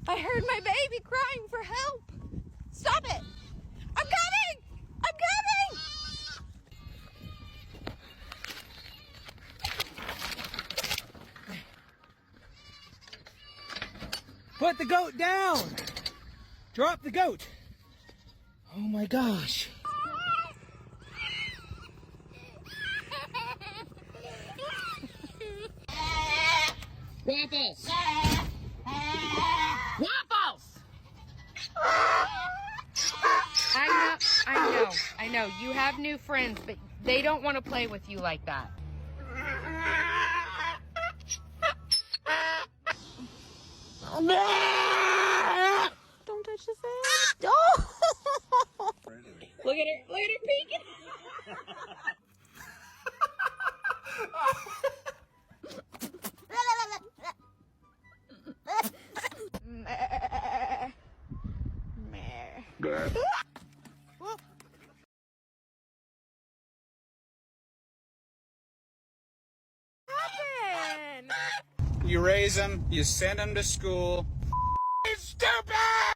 I heard my baby crying for help. Stop it. I'm coming. I'm coming. Put the goat down. Drop the goat. Oh my gosh. Waffles! Waffles! I know. You have new friends, but they don't want to play with you like that. Don't touch the face. Oh! Look at her peeking. You raise them, you send them to school. It's stupid!